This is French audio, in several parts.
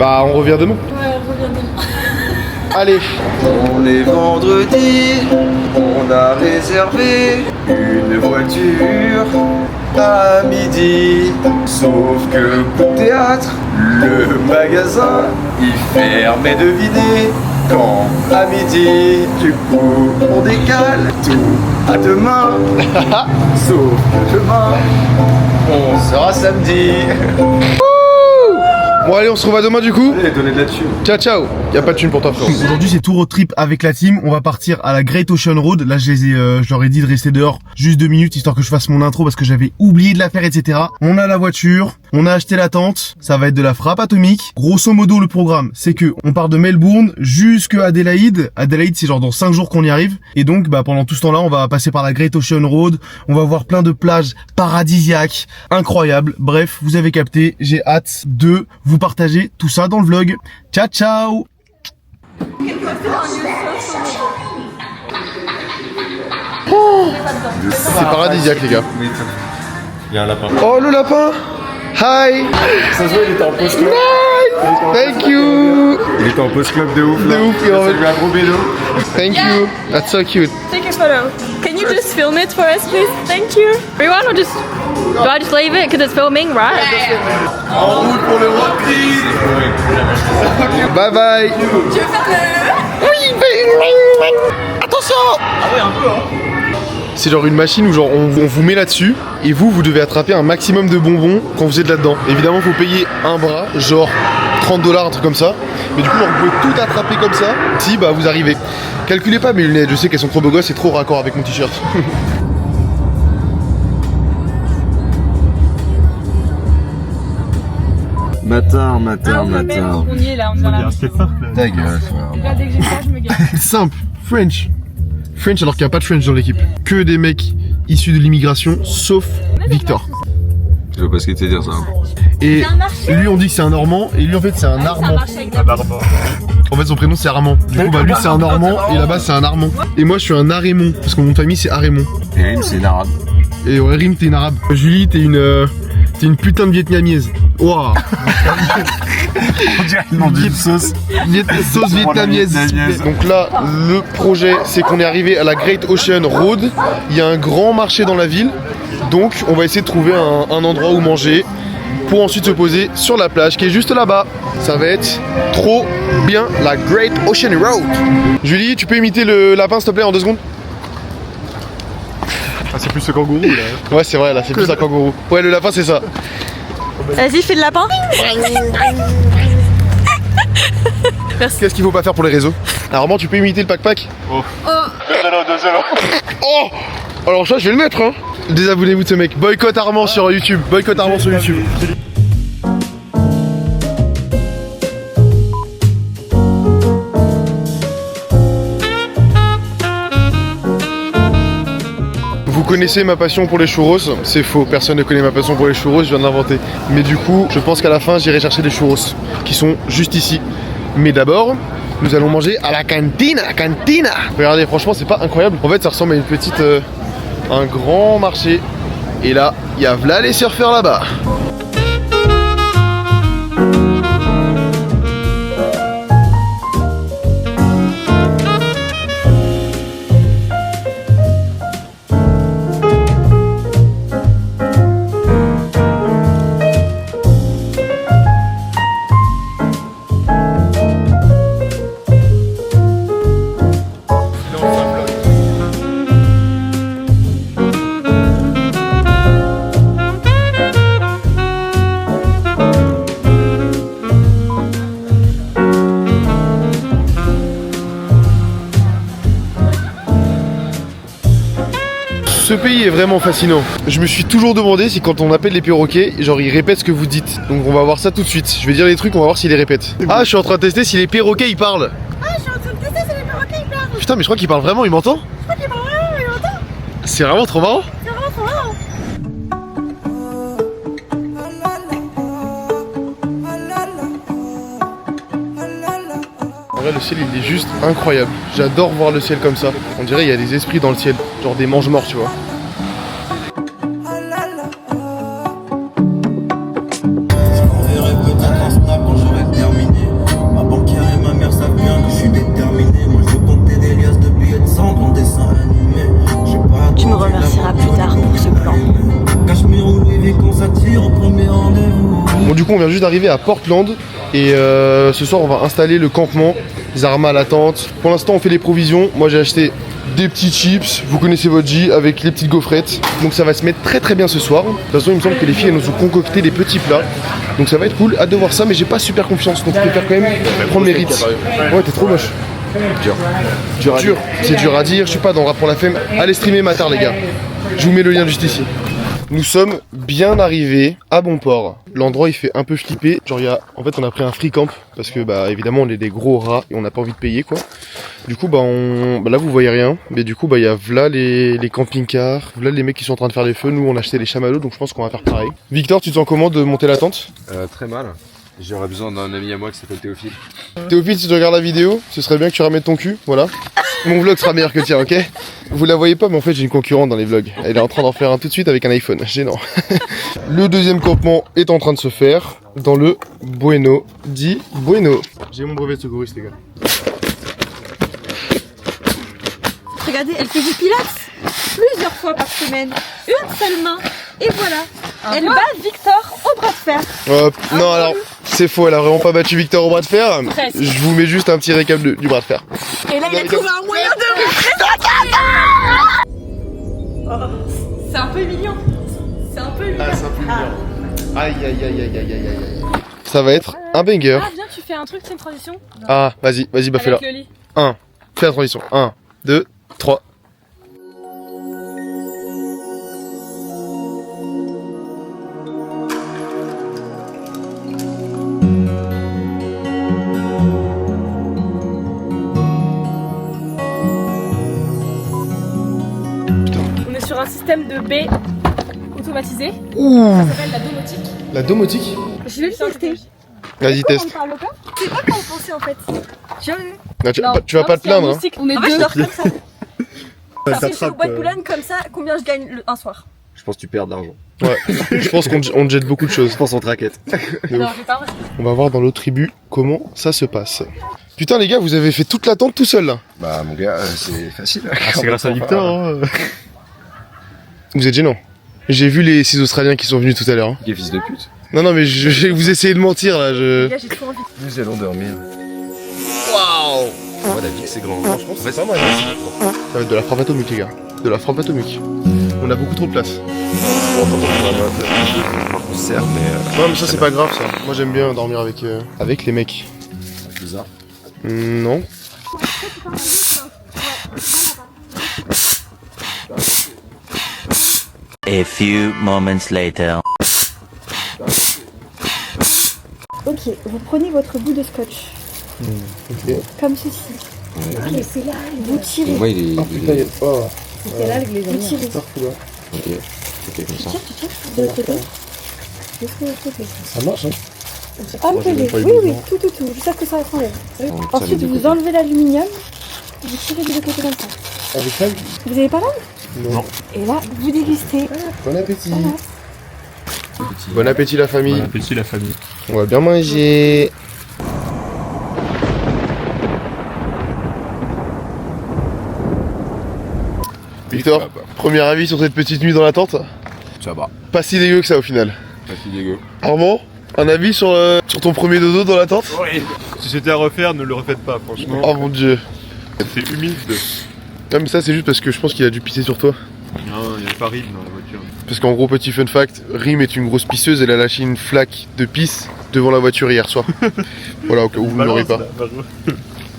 Bah on revient demain. Ouais, on revient demain. Allez. On est vendredi, on a réservé une voiture à midi. Sauf que pour théâtre, le magasin, il fermait de vider quand à midi. Du coup, on décale tout à demain. Sauf que demain, on sera samedi. Bon allez, on se revoit demain du coup. Allez, donnez de la thune. Ciao ciao. Y'a pas de thune pour toi frérot. Aujourd'hui c'est tout road trip avec la team. On va partir à la Great Ocean Road. Là je leur ai dit de rester dehors juste 2 minutes histoire que je fasse mon intro parce que j'avais oublié de la faire, etc. On a la voiture, on a acheté la tente. Ça va être de la frappe atomique. Grosso modo le programme c'est que on part de Melbourne jusqu'à Adélaïde. Adélaïde c'est genre dans 5 jours qu'on y arrive. Et donc bah pendant tout ce temps là on va passer par la Great Ocean Road. On va voir plein de plages paradisiaques, incroyables. Bref, vous avez capté, j'ai hâte de vous partager tout ça dans le vlog. Ciao ciao. C'est paradisiaque les gars. Il y a un lapin. Oh le lapin. Hi. Ça se voit, il était en post-club. Thank you. Il était en post-club de ouf. De ouf, il Ça lui a un gros bédo. Thank you. That's so cute. Take a photo. Can you just film it for us, please? Thank you. Everyone, or just do I just leave it because it's filming, right? En route pour le road trip. Bye bye. Tu veux faire le... Attention. Ah ouais un peu hein. C'est genre une machine où genre on vous met là-dessus et vous devez attraper un maximum de bonbons quand vous êtes là-dedans. Évidemment faut payer un bras, genre 30 $, un truc comme ça. Mais du coup genre, vous pouvez tout attraper comme ça si bah vous arrivez. Calculez pas mes lunettes, je sais qu'elles sont trop beau gosses et trop raccord avec mon t-shirt. Matin. On y est là, on est dans la... Ta gueule, Là, dès que j'ai ça, je me gare. Simple, French alors qu'il n'y a pas de French dans l'équipe. Que des mecs issus de l'immigration, sauf Victor. Je vois pas ce qu'il te dire ça. Et lui on dit que c'est un Normand et lui en fait c'est un Armand. En fait son prénom c'est Armand. Du coup bah lui c'est un Normand et là-bas c'est un Armand. Et moi je suis un Arémon parce que mon nom de famille c'est Arémon. Et Rim, c'est l'arabe. Et ouais Rim t'es une arabe. Julie t'es une putain de vietnamiaise. Waouh. On dirait le nom d'une sauce. Sauce vietnamiaise. Donc là le projet c'est qu'on est arrivé à la Great Ocean Road. Il y a un grand marché dans la ville. Donc on va essayer de trouver un endroit où manger pour ensuite se poser sur la plage qui est juste là-bas. Ça va être trop bien, la Great Ocean Road. Julie, tu peux imiter le lapin s'il te plaît en 2 secondes? Ah c'est plus ce kangourou là. Ouais c'est vrai là, c'est plus un kangourou. Ouais le lapin c'est ça. Vas-y, fais le lapin. Merci. Qu'est-ce qu'il faut pas faire pour les réseaux? Alors Armand tu peux imiter le pack-pack? Oh. 2-0. Oh. Alors ça je vais le mettre hein. Désabonnez-vous de ce mec. Boycott Armand sur YouTube. Boycott Armand sur YouTube. Vous connaissez ma passion pour les churros? C'est faux, personne ne connaît ma passion pour les churros, je viens de l'inventer. Mais du coup, je pense qu'à la fin, j'irai chercher des churros qui sont juste ici. Mais d'abord, nous allons manger à la cantina. Regardez, franchement, c'est pas incroyable. En fait, ça ressemble à une petite... un grand marché. Et là, il y a v'là les surfeurs là-bas. Ce pays est vraiment fascinant. Je me suis toujours demandé si quand on appelle les perroquets, genre ils répètent ce que vous dites. Donc on va voir ça tout de suite. Je vais dire les trucs, on va voir s'ils les répètent. Ah, je suis en train de tester si les perroquets ils parlent. Ah, je suis en train de tester si les perroquets ils parlent. Putain, mais je crois qu'il parle vraiment, il m'entend? Je crois qu'il parle vraiment, il m'entend. C'est vraiment trop marrant. C'est vraiment trop marrant. En vrai, le ciel il est juste incroyable. J'adore voir le ciel comme ça. On dirait il y a des esprits dans le ciel, genre des mange-morts, tu vois. On verrait peut-être en snap quand j'aurais terminé. coup on vient juste d'arriver à Portland et ce soir on va installer le campement, Zarma à la tente. Pour l'instant on fait les provisions, moi j'ai acheté des petits chips, vous connaissez votre J, avec les petites gaufrettes. Donc ça va se mettre très très bien ce soir. De toute façon il me semble que les filles elles nous ont concocté des petits plats. Donc ça va être cool, hâte de voir ça, mais j'ai pas super confiance, donc je préfère quand même prendre mes rites. Ouais, t'es trop moche. Dur. C'est dur à dire, je suis pas dans Rap pour la Femme. Allez streamer Matar les gars. Je vous mets le lien juste ici. Nous sommes bien arrivés à Bonport. L'endroit il fait un peu flipper. Genre en fait on a pris un free camp parce que bah évidemment on est des gros rats et on n'a pas envie de payer quoi. Du coup là vous voyez rien, mais du coup il y a là les camping-cars, là les mecs qui sont en train de faire les feux. Nous on a acheté les chamallows donc je pense qu'on va faire pareil. Victor, tu te sens comment de monter la tente? Très mal. J'aurais besoin d'un ami à moi qui s'appelle Théophile. Théophile, si tu regardes la vidéo, ce serait bien que tu ramènes ton cul, voilà. Mon vlog sera meilleur que le tien, ok? Vous la voyez pas, mais en fait j'ai une concurrente dans les vlogs. Elle est en train d'en faire un tout de suite avec un iPhone, gênant. Le deuxième campement est en train de se faire dans le Bueno di Bueno. J'ai mon brevet de secouriste les gars. Regardez, elle fait du pilates plusieurs fois par semaine, une seule main, et voilà. Elle bat Victor au bras de fer. Non alors, c'est faux, elle a vraiment pas battu Victor au bras de fer. Presque. Je vous mets juste un petit récap du bras de fer. Et là, il a trouvé un moyen de montrer sa carte. C'est un peu humiliant. C'est un peu humiliant. c'est un peu mignon. Aïe aïe aïe aïe aïe aïe aïe. Ça va être un banger. Ah, viens, tu fais un truc, c'est une transition. Ah, vas-y, bah fais-la. Avec le lit. 1, fais la transition. 1, 2, 3. On est sur un système de baie automatisé. Ouh, Ça s'appelle la domotique. la domotique. Je vais le tester. Vas-y, teste. C'est pas quoi en penser en fait. Non, tu vas pas te plaindre. Hein. On est En fait, je deux. dors comme ça. Ça Si je suis au t'attrape. bois de Boulogne comme ça, combien je gagne un soir? Je pense que tu perds de l'argent. Ouais, je pense qu'on te jette beaucoup de choses. Je pense qu'on te raquette. Non, j'ai pas. On va voir dans l'autre tribu comment ça se passe. Putain les gars, vous avez fait toute la tente tout seul là. Bah mon gars, c'est facile. C'est grâce à Victor. Hein. Vous êtes gênants. J'ai vu les 6 Australiens qui sont venus tout à l'heure. Hein. Quel fils de pute. Non mais vous essayez de mentir là. Les gars, j'ai trop envie. Nous allons dormir. Waouh. Ouais, la vie c'est grand. Franchement c'est pas mal. Ça va être de la frappe atomique les gars. De la frappe atomique. On a beaucoup trop de place. On se sert, mais Non mais ça c'est pas grave ça. Moi j'aime bien dormir avec les mecs. bizarre. Non. A few moments later. Ok, vous prenez votre bout de scotch. Ok. Comme ceci. Ok, c'est là. Vous tirez. Moi il est. Ah putain, oh. C'est là avec les amis. Vous tirez. Ok, comme ça. Tu tires de l'autre côté. Juste de l'autre côté. Ça marche hein. Ah, Moi, j'ai même pas eu oui, besoin. tout. Jusqu'à ce que ça s'enlève. Ça Ensuite, met des vous côtés. enlevez l'aluminium. Vous tirez de l'autre côté comme ça. Avec ça Vous avez pas l'angle? Non. Et là, vous dégustez. Bon appétit. Voilà. Bon appétit la famille. Bon appétit la famille. On va bien manger. Victor, premier avis sur cette petite nuit dans la tente? Ça va. Pas si dégueu que ça au final. Pas si dégueu. Armand, un avis sur ton premier dodo dans la tente? Oui. Si c'était à refaire, ne le refaites pas, franchement. Oh mon dieu. C'est humide. Non mais ça c'est juste parce que je pense qu'il a dû pisser sur toi. Non, il n'y a pas Rime dans la voiture. Parce qu'en gros petit fun fact, Rim est une grosse pisseuse, elle a lâché une flaque de pisse devant la voiture hier soir. Voilà au cas où vous ne l'aurez pas.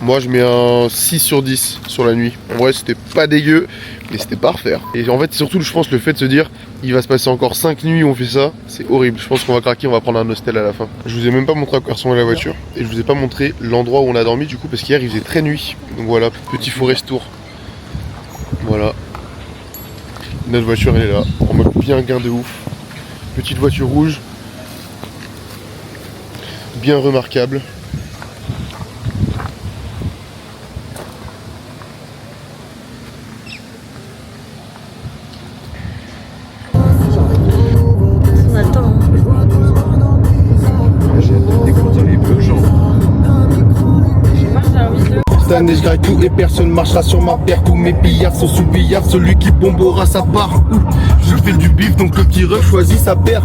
Moi je mets un 6 sur 10 sur la nuit. En vrai c'était pas dégueu, mais c'était pas à refaire. Et en fait surtout je pense le fait de se dire il va se passer encore 5 nuits où on fait ça, c'est horrible. Je pense qu'on va craquer, on va prendre un hostel à la fin. Je vous ai même pas montré à quoi ressemblait la voiture. Et je vous ai pas montré l'endroit où on a dormi du coup parce qu'hier il faisait très nuit. Donc voilà, petit forest tour. Voilà. Notre voiture elle est là, en mode bien gain de ouf. Petite voiture rouge. Bien remarquable. On a le temps. J'ai hâte de découvrir les bleus, genre. Moi, j'ai envie de. Stan, année, je graille tout et personne marchera sur ma paire. Tous mes pillards sont sous billard, celui qui bombera sa part. Je fais du bif, donc le qui choisit sa paire.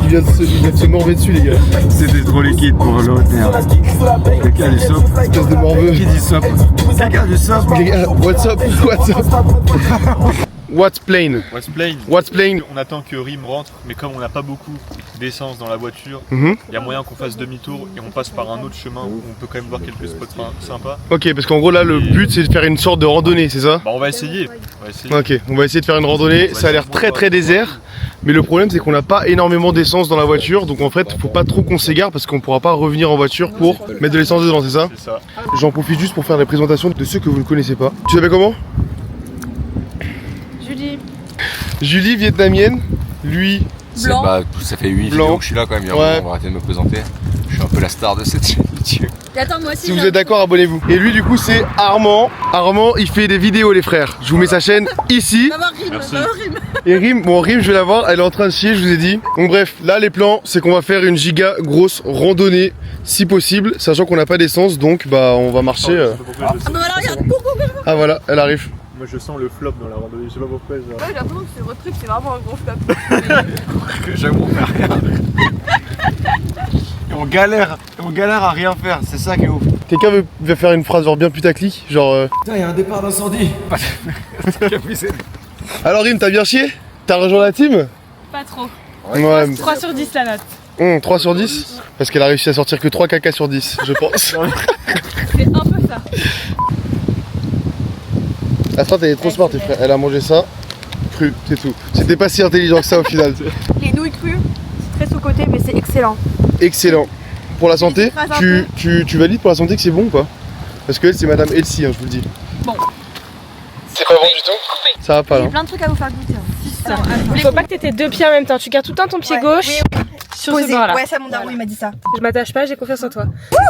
Il vient de se morver dessus, les gars. C'était trop liquide pour l'autre. Quelqu'un du sop. Espèce de morveux. Qui dit sop? Quelqu'un du sop. What's up? What's up? What's plain? What's plain? What's plain? On attend que Rim rentre, mais comme on n'a pas beaucoup d'essence dans la voiture, il y a moyen qu'on fasse demi-tour et on passe par un autre chemin où on peut quand même voir quelques spots sympas. Ok, parce qu'en gros là le but c'est de faire une sorte de randonnée, c'est ça? Bah on va essayer. Ok, on va essayer de faire une randonnée, ça a l'air très désert. Mais le problème c'est qu'on n'a pas énormément d'essence dans la voiture. Donc en fait faut pas trop qu'on s'égare parce qu'on pourra pas revenir en voiture pour mettre de l'essence dedans, c'est ça? C'est ça. J'en profite juste pour faire la présentation de ceux que vous ne connaissez pas. Tu t'appelles comment? Julie. Julie, vietnamienne. Lui, Blanc. Bah, ça fait 8 Blanc. vidéos que je suis là quand même. Ouais. On va arrêter de me présenter. Je suis un peu la star de cette chaîne YouTube. Et attends, moi aussi. si vous êtes d'accord, abonnez-vous. Et lui du coup c'est Armand. Armand il fait des vidéos les frères. Je vous mets sa chaîne ici. Merci. Et Rim, bon Rim je vais la voir, elle est en train de chier, je vous ai dit. Donc bref, là les plans c'est qu'on va faire une giga grosse randonnée si possible, sachant qu'on n'a pas d'essence donc bah on va marcher. Ah voilà, elle arrive. Moi je sens le flop dans la randonnée, je sais pas pourquoi. Genre... Ouais, j'ai l'impression que ce road trip c'est vraiment un gros flop. J'avoue, on fait rien. Et on galère à rien faire, c'est ça qui est ouf. Quelqu'un veut faire une phrase genre bien putaclic, genre Putain, il y a un départ d'incendie. Alors Rim, t'as bien chié? T'as rejoint la team? Pas trop. Ouais. 3 sur 10 la note. 3 sur 10? Parce qu'elle a réussi à sortir que 3 caca sur 10, je pense. C'est un peu ça. La strat elle est trop smart, frère. Elle a mangé ça, cru, c'est tout. C'était pas si intelligent que ça au final. Les nouilles crues, c'est très sous-côté, mais c'est excellent. Excellent. Pour la santé, Phrase un tu valides pour la santé que c'est bon ou pas? Parce que elle c'est Madame Elsie, hein, je vous le dis. Bon. C'est pas bon du tout? Ça va pas J'ai là. plein de trucs à vous faire goûter. Il faut pas que t'aies tes deux pieds en même temps. Tu gardes tout le temps ton pied gauche sur ce bord là. Ouais, ça mon daron il m'a dit ça. Je m'attache pas, j'ai confiance en toi.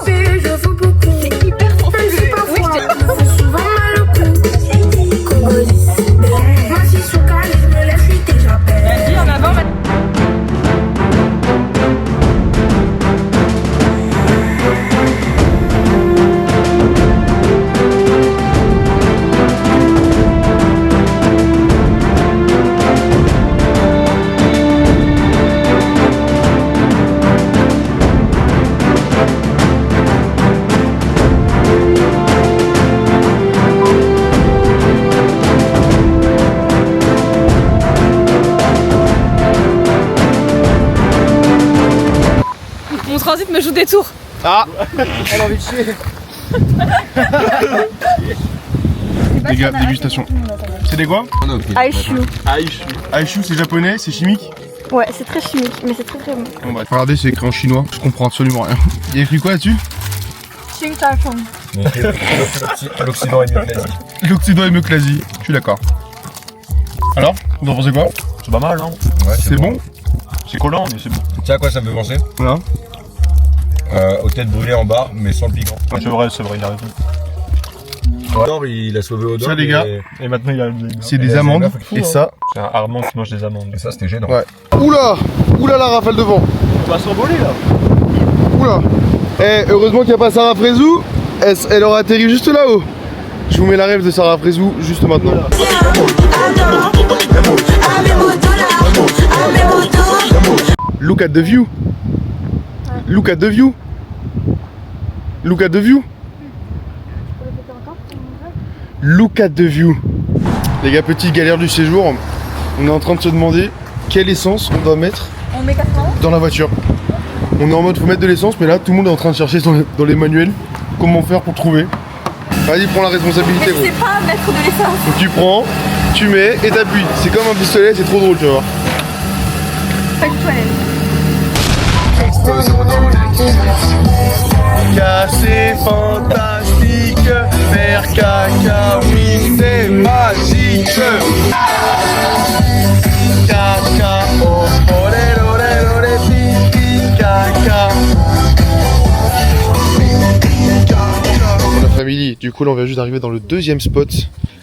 C'est hyper sensible. Oui, je t'ai... Vas-y, en avant. Mon transit me joue des tours. Ah. Elle a envie de chier. Les gars, dégustation. C'est des quoi? Aishu. Aishu c'est japonais, c'est chimique? Ouais, c'est très chimique, mais c'est très bon. Bon bah regardez, c'est écrit en chinois, je comprends absolument rien. Il y a écrit quoi là-dessus? Xing Chafong. L'Occident est mieux que l'Asie. L'Occident est mieux que l'Asie, je suis d'accord. Alors, vous en pensez quoi? C'est pas mal, hein? Ouais, C'est bon? C'est collant, mais c'est bon. Tu sais à quoi ça me fait penser? Voilà. Aux têtes brûlées en bar, mais sans le piquant. C'est vrai, il a raison. Odor, il a sauvé Odor. Ça, les gars, Et maintenant il a. c'est Et des la amandes, Zéna, faut et ça... C'est un Armand qui mange des amandes. Et ça, c'était gênant. Ouais. Oula! Oula la rafale de vent! On va s'envoler là. Oula! Eh, heureusement qu'il n'y a pas Sarah Frézou, elle aura atterri juste là-haut. Je vous mets la rêve de Sarah Frézou juste maintenant. Look at the view. Look at the view. Look at the view. Look at the view. Les gars, petite galère du séjour. On est en train de se demander quelle essence on doit mettre On met 4 ans. dans la voiture. On est en mode faut mettre de l'essence, mais là tout le monde est en train de chercher dans les manuels comment faire pour trouver. Vas-y, prends la responsabilité, Mais gros. c'est pas mettre de l'essence. Donc tu prends, tu mets et t'appuies. C'est comme un pistolet, c'est trop drôle, tu vas voir. Pas du tout à l'aise. C'est fantastique, faire caca, oui c'est magique. Caca, oh, olé, olé, olé, pipi, caca. Pour la famille, du coup là on vient juste d'arriver dans le deuxième spot.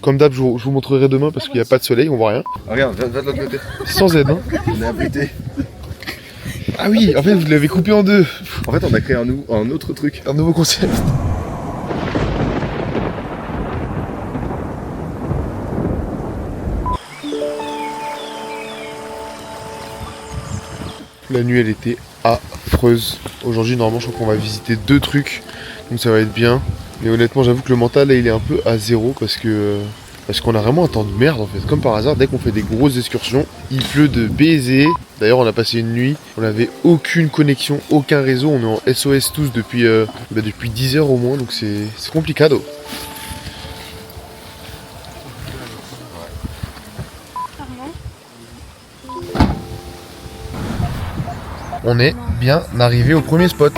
Comme d'hab, je vous montrerai demain parce qu'il n'y a pas de soleil, on voit rien. Regarde, va de l'autre côté. Sans aide, hein. On est abrité. Ah oui, en fait vous l'avez coupé en deux. En fait, on a créé un autre truc. Un nouveau concept. La nuit elle était affreuse. Aujourd'hui normalement je crois qu'on va visiter 2 trucs. Donc ça va être bien. Mais honnêtement j'avoue que le mental là il est un peu à zéro parce qu'on a vraiment un temps de merde en fait. Comme par hasard, dès qu'on fait des grosses excursions, il pleut de baiser. D'ailleurs on a passé une nuit, on n'avait aucune connexion, aucun réseau. On est en SOS tous depuis 10 heures au moins, donc c'est complicado. On est bien arrivé au premier spot.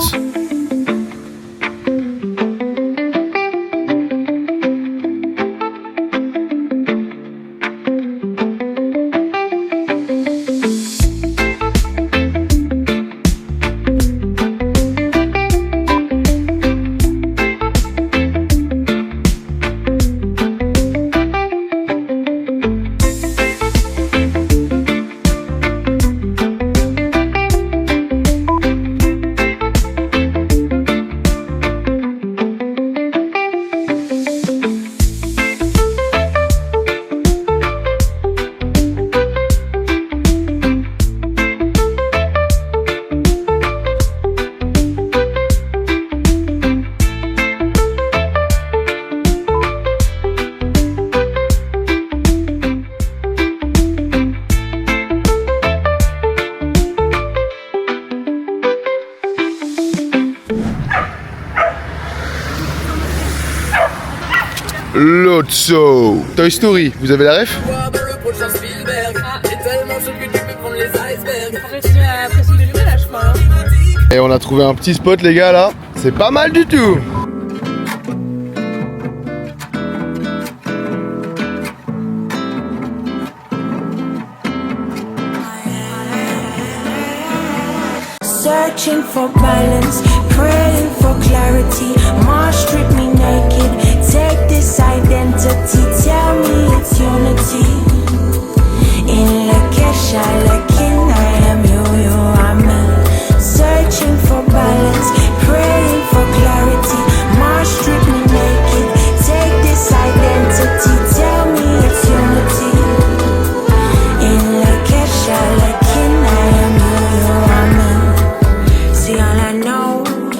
Lotso Toy Story, vous avez la ref? Et on a trouvé un petit spot les gars là, c'est pas mal du tout. Searching for balance, praying for clarity. Mars strip me naked. Take this identity, tell me it's unity. In Lakesha, Lakin, I am you are me. Searching for balance, praying for clarity. Mars strip me naked. Take this identity, tell me it's unity. In Lakesha, Lakin, I am you are me. See, all I know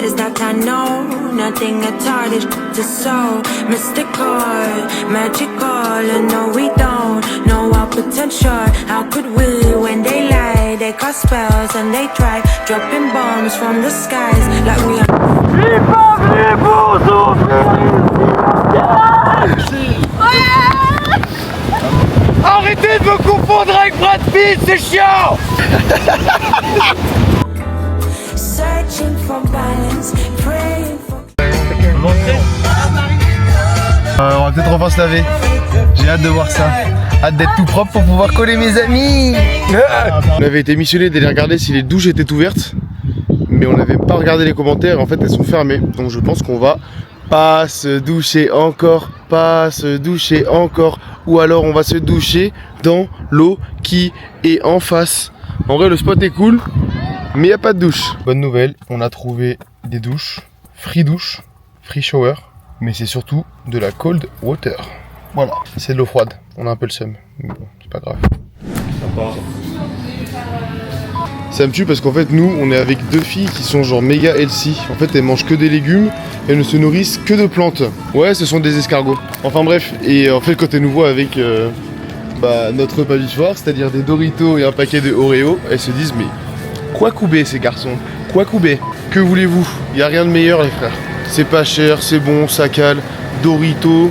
is that I know nothing at all. This is so mystical, magical, and no, we don't know our potential. How could we, when they lie, they cast spells and they try dropping bombs from the skies like we are. Arrêtez de me confondre avec Brad Pitt, c'est chiant. Searching for balance, praying for. On va peut-être enfin se laver. J'ai hâte de voir ça. Hâte d'être tout propre pour pouvoir coller mes amis. On avait été missionné d'aller regarder si les douches étaient ouvertes, mais on n'avait pas regardé les commentaires. En fait, elles sont fermées. Donc je pense qu'on va pas se doucher encore, pas se doucher encore, ou alors on va se doucher dans l'eau qui est en face. En vrai, le spot est cool, mais il n'y a pas de douche. Bonne nouvelle, on a trouvé des douches, free shower, mais c'est surtout de la cold water. Voilà, c'est de l'eau froide, on a un peu le seum, mais bon, c'est pas grave. Ça me tue parce qu'en fait nous on est avec 2 filles qui sont genre méga healthy. En fait elles mangent que des légumes, elles ne se nourrissent que de plantes. Ouais, ce sont des escargots. Enfin bref, et en fait quand elles nous voient avec notre repas du soir, c'est-à-dire des Doritos et un paquet de Oreo, elles se disent mais quoi couper ces garçons, quoi couper? Que voulez-vous? Y a rien de meilleur les frères. C'est pas cher, c'est bon, ça cale, Doritos,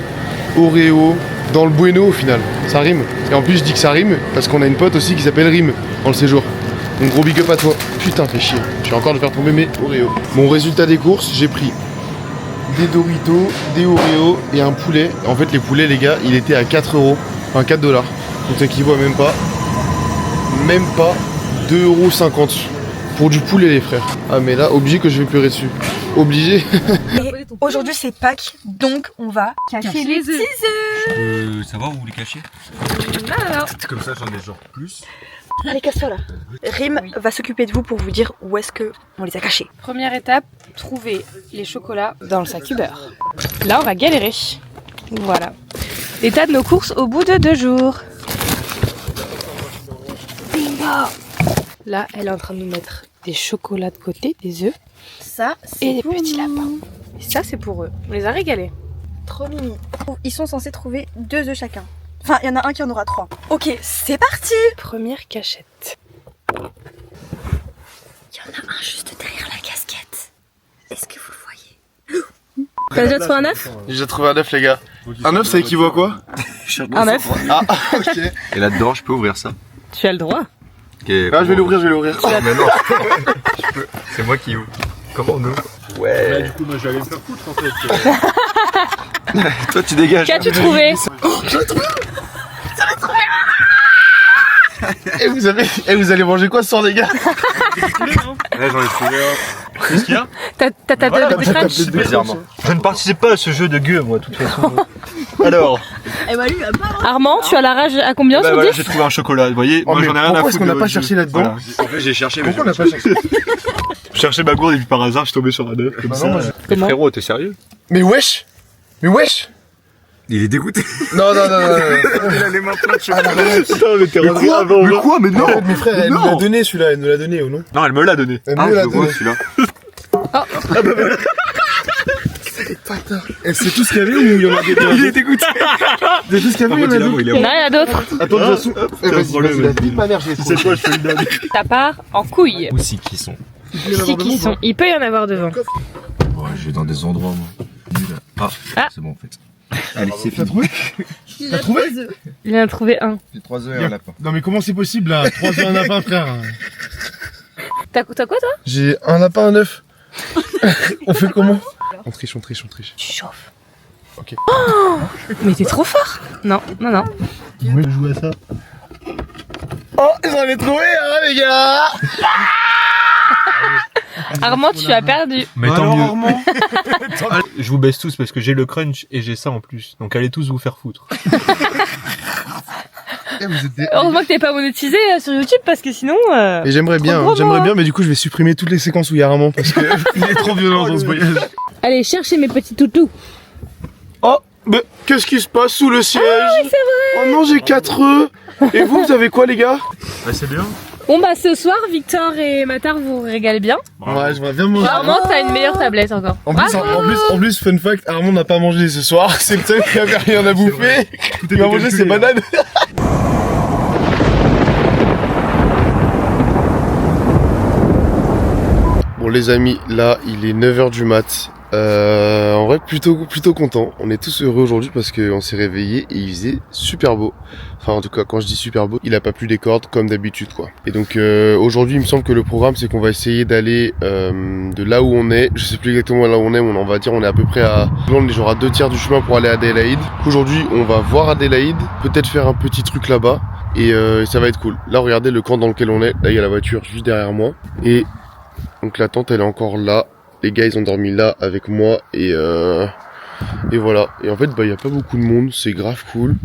Oreo, dans le bueno au final, ça rime. Et en plus je dis que ça rime parce qu'on a une pote aussi qui s'appelle Rime dans le séjour. Donc gros big up à toi. Putain fais chier, je vais encore le faire tomber mes Oreo. Mon résultat des courses, j'ai pris des Doritos, des Oreo et un poulet. En fait les poulets les gars, il était à 4 €, enfin 4 $. Donc ça équivaut à même pas 2,50 € pour du poulet les frères. Ah mais là, obligé que je vais pleurer dessus. Obligé. Aujourd'hui c'est Pâques, donc on va cacher les petits œufs. Savoir où vous les cachez? Non. Comme ça j'en ai genre plus. Allez, casse-toi là. Rim va s'occuper de vous pour vous dire où est-ce que on les a cachés. Première étape, trouver les chocolats dans le sac Uber. Là, on va galérer. Voilà. L'état de nos courses au bout de 2 jours. Là, elle est en train de nous mettre des chocolats de côté, des œufs Ça, c'est et des pour petits nous. lapins. Et ça, c'est pour eux. On les a régalés. Trop mimi. Ils sont censés trouver 2 œufs chacun. Enfin, il y en a un qui en aura 3. Ok, c'est parti. Première cachette. Il y en a un juste derrière la casquette. Est-ce que vous le voyez? T'as déjà trouvé un œuf? J'ai déjà trouvé un œuf, les gars. Un œuf, ça équivaut à quoi? Un œuf? Ah, ok. Et là-dedans, je peux ouvrir ça. Tu as le droit. Okay, Ah, je vais l'ouvrir, je vais l'ouvrir. Mais non, je peux. C'est moi qui ouvre. Comment on ouvre? Là, Ouais. du coup, moi, je vais aller me faire foutre en fait. Toi, tu dégages. Qu'as-tu trouvé? Et vous allez manger quoi ce soir, les gars? Là, j'en ai trouvé un. Qu'est-ce qu'il y a? T'as ta Voilà, table de crunch? Bizarrement. Je ne participe pas à ce jeu de gueux, moi, de toute façon. Alors, Eh bah lui, il va pas. Armand, tu as la rage à combien bah sur voilà, 10? j'ai trouvé un chocolat. Vous voyez, Oh, moi mais j'en ai rien à pourquoi foutre. est-ce qu'on n'a de pas votre jeu. cherché là-dedans? Voilà. En fait, j'ai cherché, mais Pourquoi on n'a pas cherché? je cherchais ma gourde et puis par hasard, je suis tombé sur un œuf comme Bah ça. non, moi, Comment? Frérot, t'es sérieux? Mais wesh! Mais wesh! Il est dégoûté. Non, non, non, non, Il a les mains pleines de chocolat. Putain, mais t'es rentré quoi? avant. Mais moi. quoi? Mais non! Mes frères, elle nous Non. l'a donné celui-là, elle nous l'a donné ou non? Non, elle me l'a donné. Elle me Ah, l'a je le vois donné. celui-là. Et c'est tout ce qu'il y avait ou il y en a des Il est dégoûté. C'est tout ce qu'il y avait ou il y en a d'autres? Il y en a rien d'autre. Attends, Ah, je sous. c'est un problème. Vas-y, ma mère, j'ai C'est quoi, je fais une dingue. Ta part en couille. Aussi qui sont. Si qui sont. Il peut y en avoir devant. Ouais, je vais dans des endroits, moi. Nul. Ah. C'est bon en fait. Allez, c'est T'as fini. trouvé? Il T'as a trouvé? 3 œufs. Il en a trouvé un. J'ai 3 heures, un lapin. Non mais comment c'est possible là? 3 œufs, un lapin, frère. T'as quoi toi? J'ai un lapin, un œuf. On fait comment? On triche, on triche, on triche. Tu chauffes. Ok. Oh, mais t'es trop fort. Non, non, non. Moi je joue à ça. Oh, j'en ai trouvé hein les gars! Armand, tu as perdu. Mais tant mieux. Armand. Je vous baisse tous parce que j'ai le crunch et j'ai ça en plus. Donc allez tous vous faire foutre. Eh, vous êtes des... Heureusement que t'es pas monétisé sur YouTube parce que sinon. Et j'aimerais bien, gros, j'aimerais moi. bien, mais du coup je vais supprimer toutes les séquences où il y a Armand parce que il est trop violent dans ce voyage. Allez, cherchez mes petits toutous. Oh, mais qu'est-ce qui se passe sous le siège? Ah oui, c'est vrai. Oh non, j'ai 4 œufs. Et vous avez quoi les gars? Bah c'est bien. Bon bah ce soir, Victor et Matar vous régalent bien. Ouais, je vais bien manger. Armand, t'as une meilleure tablette encore. En plus, fun fact, Armand n'a pas mangé ce soir. C'est le seul qui avait rien à bouffer. Il va manger ses bananes. Bon les amis, là il est 9h du mat. En vrai plutôt content. On est tous heureux aujourd'hui parce qu'on s'est réveillé et il faisait super beau. Enfin en tout cas quand je dis super beau, il a pas plu des cordes comme d'habitude quoi. Et donc aujourd'hui il me semble que le programme c'est qu'on va essayer d'aller de là où on est. Je sais plus exactement là où on est, mais on va dire on est à peu près à... On est genre à 2 tiers du chemin pour aller à Adélaïde. Aujourd'hui on va voir Adélaïde, peut-être faire un petit truc là-bas. Et ça va être cool. Là regardez le camp dans lequel on est. Là il y a la voiture juste derrière moi. Et donc la tente elle est encore là. Les gars ils ont dormi là avec moi et voilà. Et en fait bah il y a pas beaucoup de monde, c'est grave cool.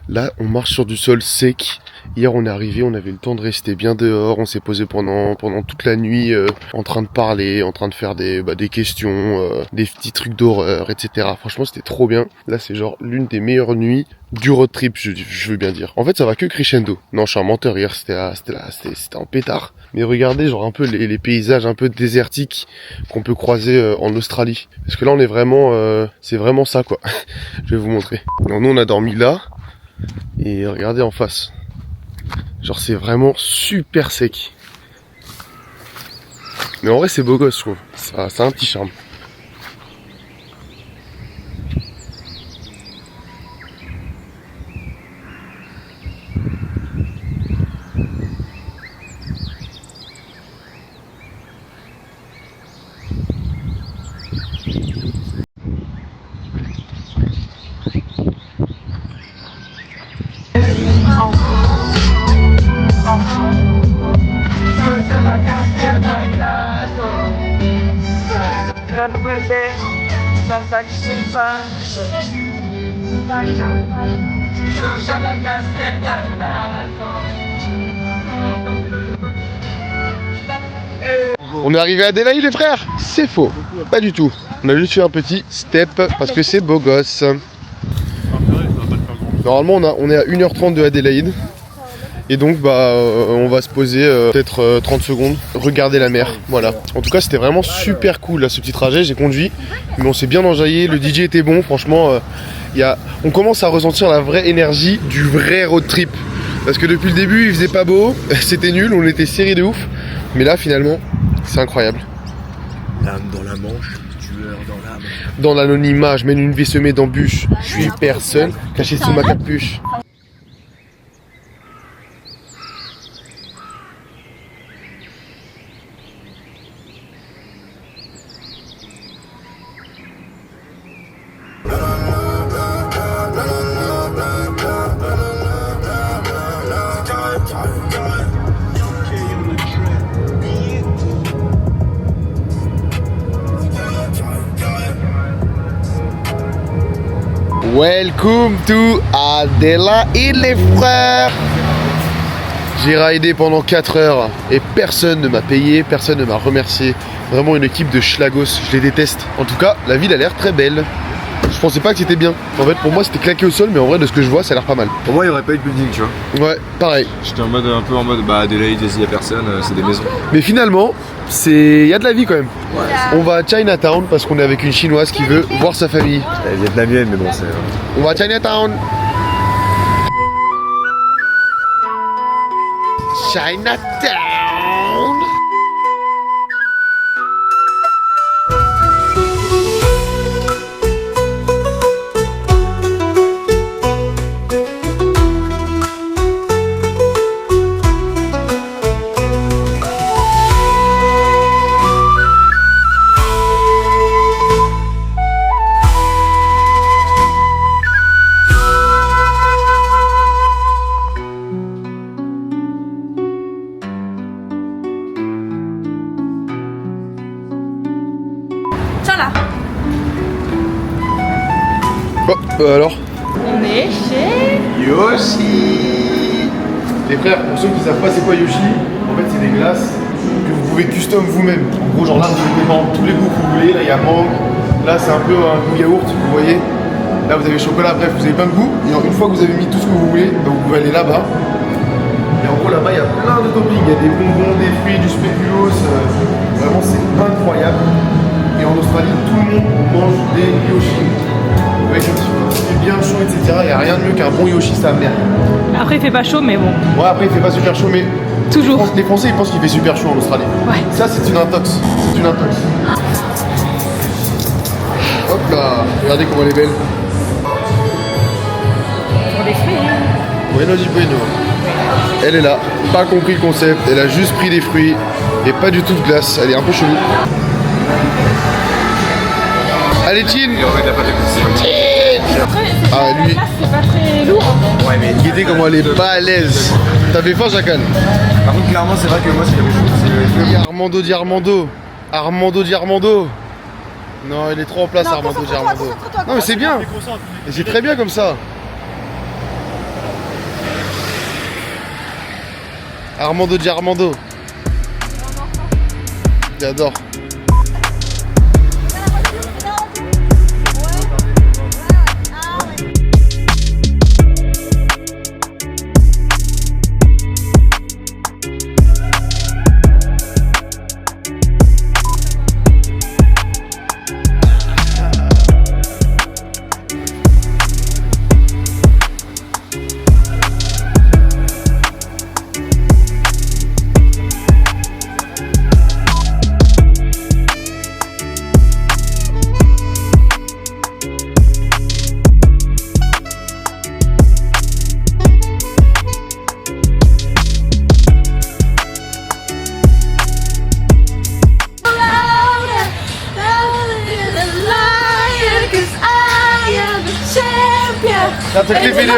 Là on marche sur du sol sec. Hier on est arrivé, on avait le temps de rester bien dehors, on s'est posé pendant toute la nuit en train de parler, en train de faire des questions, des petits trucs d'horreur, etc. Franchement c'était trop bien. Là c'est genre l'une des meilleures nuits du road trip, je veux bien dire. En fait ça va que crescendo. Non je suis un menteur, hier c'était en pétard. Mais regardez genre un peu les paysages un peu désertiques qu'on peut croiser en Australie. Parce que là on est vraiment, c'est vraiment ça quoi. Je vais vous montrer. Donc, nous on a dormi là et regardez en face. Genre c'est vraiment super sec. Mais en vrai c'est beau gosse je trouve. Ça a un petit charme. On est arrivé à Adélaïde les frères? C'est faux, pas du tout. On a juste fait un petit step parce que c'est beau gosse. Normalement on est à 1h30 de Adélaïde. Et donc on va se poser peut-être 30 secondes, regarder la mer, voilà. En tout cas c'était vraiment super cool là, ce petit trajet, j'ai conduit, mais on s'est bien enjaillé, le DJ était bon, franchement, on commence à ressentir la vraie énergie du vrai road trip. Parce que depuis le début il faisait pas beau, c'était nul, on était serrés de ouf, mais là finalement c'est incroyable. L'âme dans la manche, tueur dans l'âme. Dans l'anonymat, je mène une vie semée d'embûches, je suis personne, caché sous ma capuche. Welcome to Adela et les frères. J'ai raidé pendant 4 heures et personne ne m'a payé, personne ne m'a remercié. Vraiment une équipe de schlagos, je les déteste. En tout cas, la ville a l'air très belle. Je pensais pas que c'était bien. En fait, pour moi, c'était claqué au sol, mais en vrai, de ce que je vois, ça a l'air pas mal. Pour moi, il n'y aurait pas eu de building, tu vois. Ouais, pareil. J'étais un peu en mode, bah, Adelaide, il n'y a personne, c'est des maisons. Mais finalement, il y a de la vie quand même. Ouais. On va à Chinatown parce qu'on est avec une chinoise qui veut voir sa famille. Elle est vietnamienne, mais bon, c'est... On va à Chinatown. Chinatown. Bon, alors On est chez Yoshi. Les frères, pour ceux qui savent pas c'est quoi Yoshi, en fait c'est des glaces que vous pouvez custom vous-même. En gros, genre là vous mettez par exemple tous les goûts que vous voulez. Là il y a mangue, là c'est un peu un goût yaourt, vous voyez. Là vous avez chocolat, bref vous avez plein de goûts. Et une fois que vous avez mis tout ce que vous voulez, donc vous pouvez aller là-bas. Et en gros là-bas il y a plein de toppings, il y a des bonbons, des fruits, du spéculoos. Vraiment c'est incroyable. Et en Australie tout le monde mange des Yoshi. Avec un petit peu bien chaud, etc. Il n'y a rien de mieux qu'un bon Yoshi, sa mère. Après, il fait pas chaud, mais bon. Ouais, après, il fait pas super chaud, mais. Toujours. Les Français, ils pensent qu'il fait super chaud en Australie. Ouais. Ça, c'est une intox. C'est une intox. Hop là, regardez comment elle est belle. Pour les fruits. Bueno di bueno. Elle est là, pas compris le concept. Elle a juste pris des fruits et pas du tout de glace. Elle est un peu chelou. Allez, Chin! Ah, lui. C'est pas très lourd. Ouais, mais... Regardez comment elle est balèze. T'as fait faim, Chacal? Par contre, clairement, c'est vrai que moi, c'est quelque chose. Il y a Armando Di Armando. Armando Di Armando. Non, il est trop en place, Non, Armando Di concentre-toi, Armando. concentre-toi. Non, mais c'est bien. Et c'est très bien comme ça. Armando Di Armando. J'adore. That's a clip video.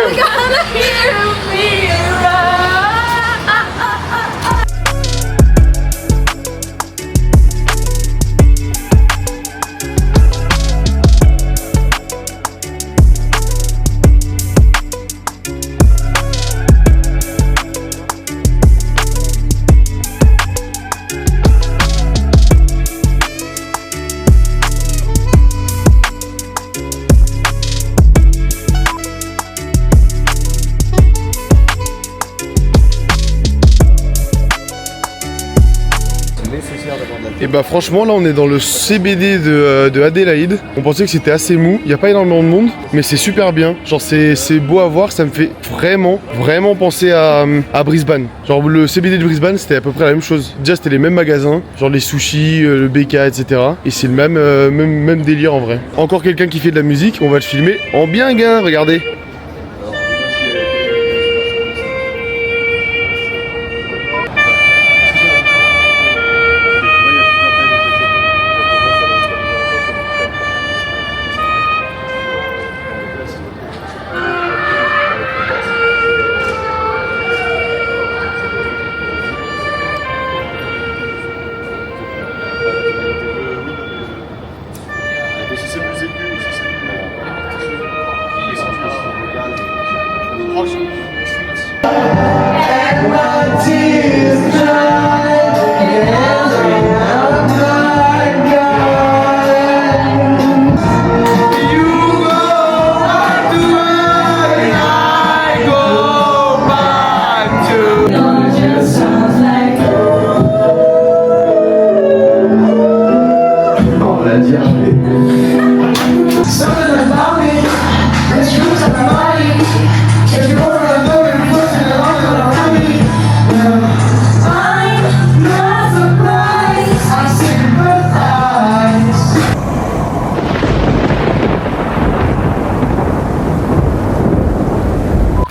Et bah franchement là on est dans le CBD de Adélaïde. On pensait que c'était assez mou, il n'y a pas énormément de monde, mais c'est super bien. Genre c'est beau à voir, ça me fait vraiment penser à Brisbane. Genre le CBD de Brisbane c'était à peu près la même chose. Déjà c'était les mêmes magasins, genre les sushis, le BK, etc. Et c'est le même délire en vrai. Encore quelqu'un qui fait de la musique, on va le filmer en bien gain, regardez.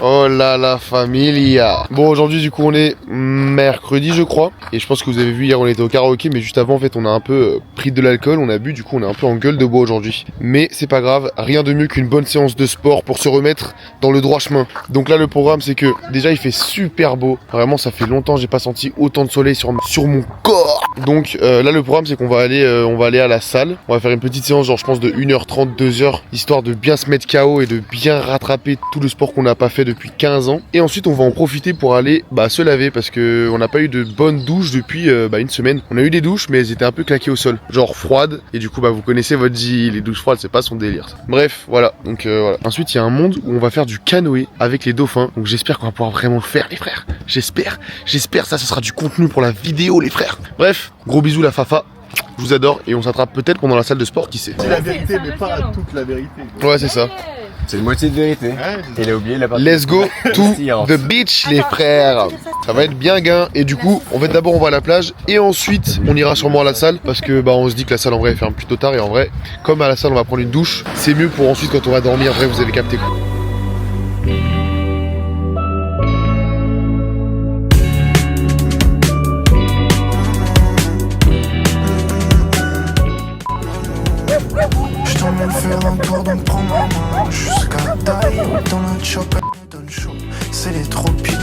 Oh là la familia. Bon aujourd'hui du coup on est mercredi je crois. Et je pense que vous avez vu hier on était au karaoké. Mais juste avant en fait on a un peu pris de l'alcool. On a bu, du coup on est un peu en gueule de bois aujourd'hui. Mais c'est pas grave, rien de mieux qu'une bonne séance de sport pour se remettre dans le droit chemin. Donc là le programme c'est que déjà il fait super beau. Vraiment ça fait longtemps j'ai pas senti autant de soleil sur mon corps. Donc là le programme c'est qu'on va aller à la salle. On va faire une petite séance genre je pense de 1h30, 2h. Histoire de bien se mettre KO et de bien rattraper tout le sport qu'on n'a pas fait depuis 15 ans. Et ensuite on va en profiter pour aller se laver parce que on n'a pas eu de bonne douche depuis une semaine. On a eu des douches mais elles étaient un peu claquées au sol, genre froides. Et du coup vous connaissez votre J, les douches froides c'est pas son délire ça. Bref voilà, donc voilà. Ensuite il y a un monde où on va faire du canoë avec les dauphins. Donc j'espère qu'on va pouvoir vraiment le faire les frères. J'espère ça sera du contenu pour la vidéo les frères. Bref, gros bisous la Fafa. Je vous adore et on s'attrape peut-être pendant la salle de sport, qui sait. C'est la vérité mais pas toute la vérité. Ouais c'est ça. C'est une moitié de vérité. Il a oublié la partie. Let's go to the beach les frères. Ça va être bien gain. Et du coup en fait d'abord on va à la plage et ensuite on ira sûrement à la salle. Parce que on se dit que la salle en vrai elle ferme plutôt tard. Et en vrai comme à la salle on va prendre une douche, c'est mieux pour ensuite quand on va dormir. En vrai vous avez capté quoi. Faire un tour donc prends ma main jusqu'à taille dans notre shop, elle donne chaud, c'est les tropiques.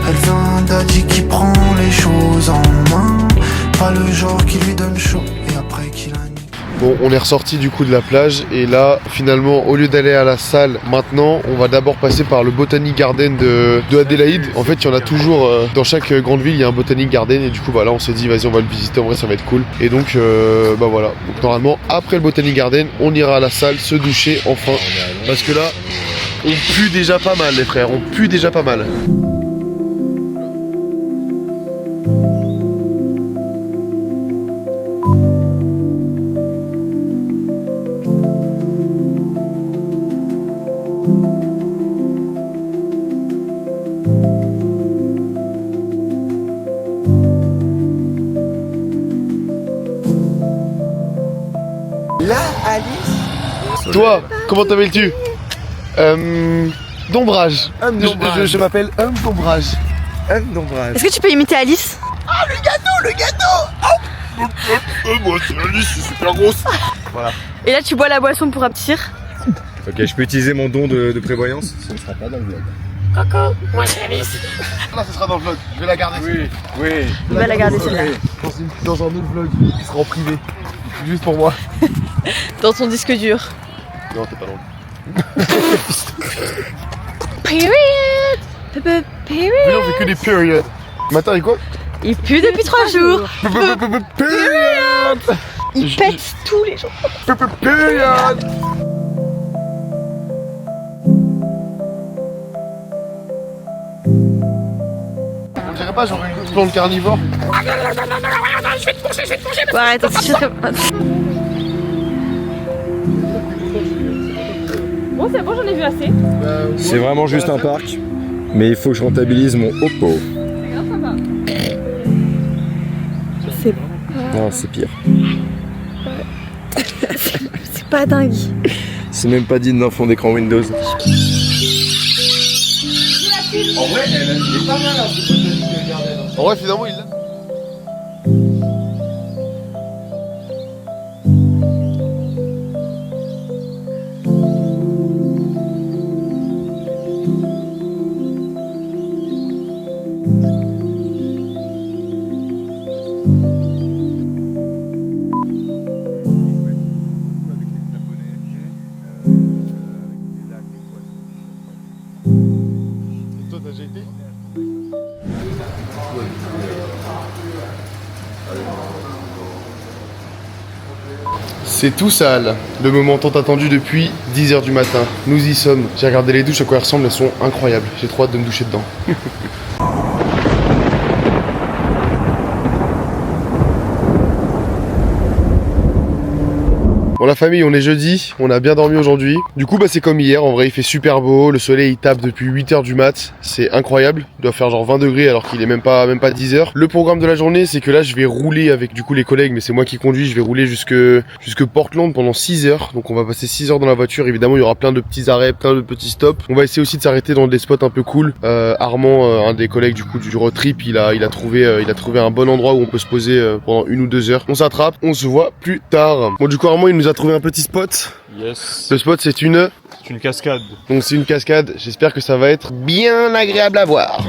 Elle veut un daddy qui prend les choses en main, pas le genre qui lui donne chaud et après qui la nie. Bon, on est ressorti du coup de la plage et là, finalement, au lieu d'aller à la salle, maintenant, on va d'abord passer par le Botanic Garden de Adélaïde. En fait, il y en a toujours, dans chaque grande ville, il y a un Botanic Garden et du coup, là, on s'est dit, vas-y, on va le visiter, en vrai, ça va être cool. Et donc, voilà. Donc, normalement, après le Botanic Garden, on ira à la salle se doucher, enfin. Parce que là, on pue déjà pas mal, les frères, on pue déjà pas mal. Là, Alice. Toi, comment t'appelles-tu Dombrage. Je m'appelle Dombrage. Dombrage. Est-ce que tu peux imiter Alice? Ah, le gâteau. Moi, c'est Alice, c'est super grosse. Voilà. Et là tu bois la boisson pour abtir. Ok, je peux utiliser mon don de prévoyance. Ça ne sera pas dans le vlog. Coucou, moi c'est Alice. Là, ce sera dans le vlog. Je vais la garder. Oui. On va la garder celle-là. Dans un autre vlog qui sera en privé. Juste pour moi. Dans ton disque dur. Non, t'es pas loin. Period. Period. Mais non, on fait que des periods. Matin, et quoi? Il pue depuis 3 jours. Period. Il pète tous les jours. Period. On dirait pas genre plante carnivore. Bon, arrête, Bon, c'est bon, j'en ai vu assez. C'est vraiment juste un parc, mais il faut que je rentabilise mon Oppo. C'est Non, c'est pire. c'est pas dingue. C'est même pas digne d'un fond d'écran Windows. En vrai, elle est pas mal, hein, en vrai, finalement, il l'a. C'est tout sale, le moment tant attendu depuis 10h du matin. Nous y sommes. J'ai regardé les douches à quoi elles ressemblent, elles sont incroyables. J'ai trop hâte de me doucher dedans. Bon la famille, on est jeudi, on a bien dormi aujourd'hui. Du coup bah c'est comme hier, en vrai il fait super beau, le soleil il tape depuis 8h du mat, c'est incroyable. Il doit faire genre 20 degrés alors qu'il est même pas 10h. Le programme de la journée c'est que là je vais rouler avec du coup les collègues, mais c'est moi qui conduis, je vais rouler jusque Portland pendant 6 heures. Donc on va passer 6 heures dans la voiture, évidemment il y aura plein de petits arrêts, plein de petits stops. On va essayer aussi de s'arrêter dans des spots un peu cool. Armand, un des collègues du coup du road trip, il a trouvé un bon endroit où on peut se poser pendant 1 ou 2 heures. On s'attrape, on se voit plus tard. Bon du coup Armand il nous a trouvé un petit spot. Yes. Le spot c'est une cascade. Donc c'est une cascade, j'espère que ça va être bien agréable à voir.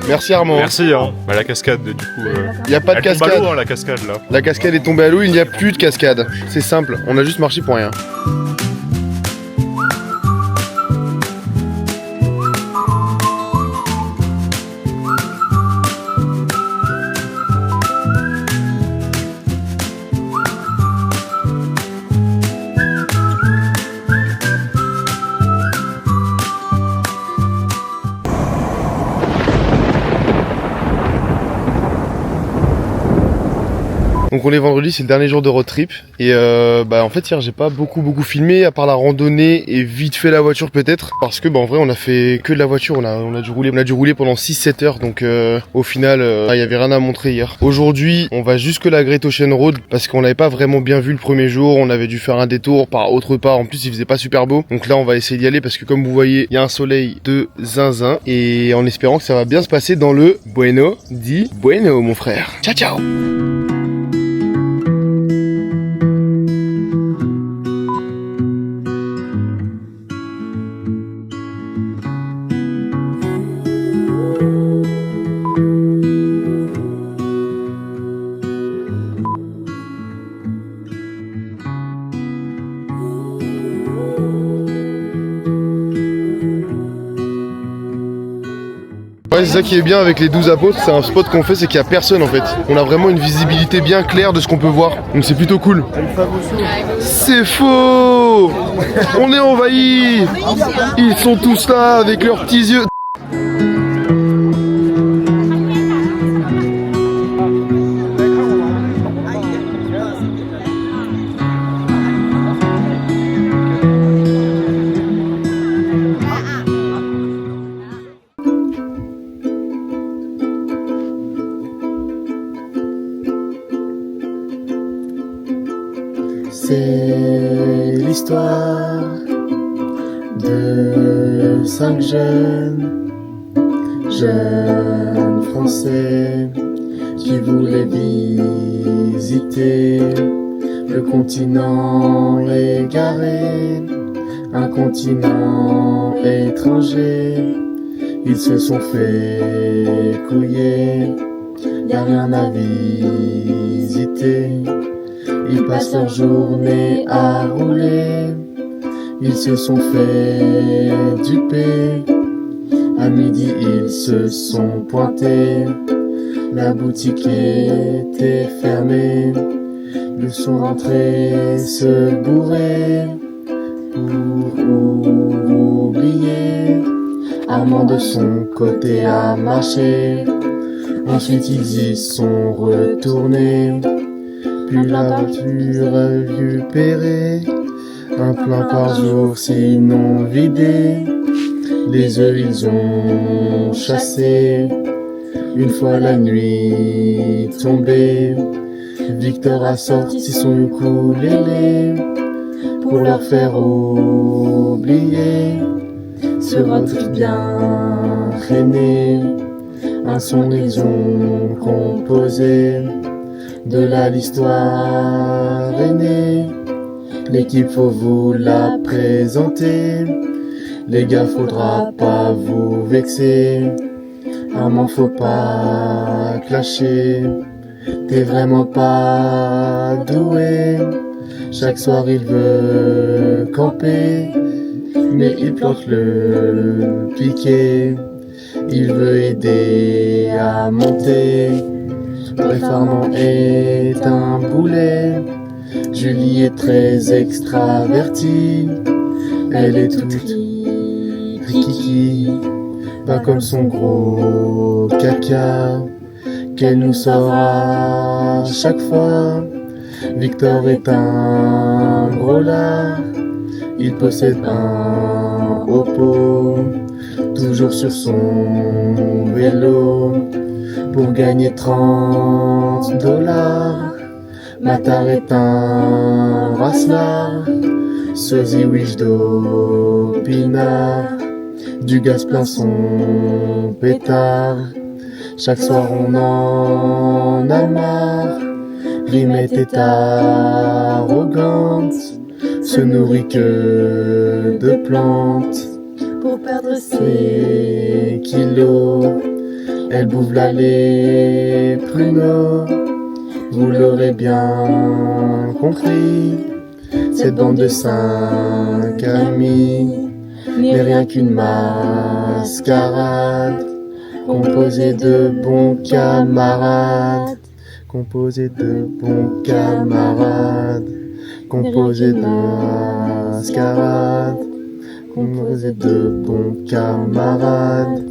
Merci Armand. Merci hein. Bah, la cascade du coup. Il n'y a pas de cascade. Elle tombe à l'eau, hein, la cascade là. La cascade est tombée à l'eau, il n'y a plus de cascade. C'est simple, on a juste marché pour rien. Donc on est vendredi, c'est le dernier jour de road trip et en fait hier j'ai pas beaucoup filmé à part la randonnée et vite fait la voiture peut-être parce que en vrai on a fait que de la voiture, on a dû rouler pendant 6-7 heures donc au final il y avait rien à montrer hier. Aujourd'hui on va jusque la Great Ocean Road parce qu'on n'avait pas vraiment bien vu le premier jour, on avait dû faire un détour par autre part, en plus il faisait pas super beau donc là on va essayer d'y aller parce que comme vous voyez il y a un soleil de zinzin et en espérant que ça va bien se passer dans le Bueno di Bueno mon frère. Ciao ciao. Ouais, c'est ça qui est bien avec les 12 apôtres, c'est un spot qu'on fait, c'est qu'il n'y a personne en fait. On a vraiment une visibilité bien claire de ce qu'on peut voir, donc c'est plutôt cool. C'est faux. On est envahis. Ils sont tous là avec leurs petits yeux. C'est l'histoire de 5 jeunes français qui voulaient visiter le continent égaré, un continent étranger. Ils se sont fait couiller, y a rien à visiter. Ils passent leur journée à rouler, ils se sont fait duper. À midi ils se sont pointés, la boutique était fermée. Ils sont rentrés se bourrer pour oublier. Armand de son côté a marché. Ensuite ils y sont retournés. Puis la voiture a vu pérer. Un plein par jour sinon vidé. Les œufs ils ont chassé. Une fois la nuit tombée, Victor a sorti son ukulélé pour leur faire oublier ce road trip bien traîné. Un son ils ont composé, de là l'histoire est née. L'équipe faut vous la présenter, les gars faudra pas vous vexer. Armand faut pas clasher, t'es vraiment pas doué. Chaque soir il veut camper, mais il plante le piquet. Il veut aider à monter, bref Armand est un boulet. Julie est très extravertie, elle est toute rikiki. Pas comme son gros caca qu'elle nous sort à chaque fois. Victor est un gros lard, il possède un Oppo, toujours sur son vélo pour gagner 30 $. Matar est un racelard, sosie wish d'opinard. Du gaz plein son pétard. Chaque soir on en a marre. Rimette est arrogante, se nourrit que de plantes. Pour perdre ses kilos, elle bouffe là les pruneaux. Vous l'aurez bien compris, cette bande de 5 amis n'est rien qu'une mascarade, composée de bons camarades, composée de bons camarades, composée de mascarades, composée de bons camarades.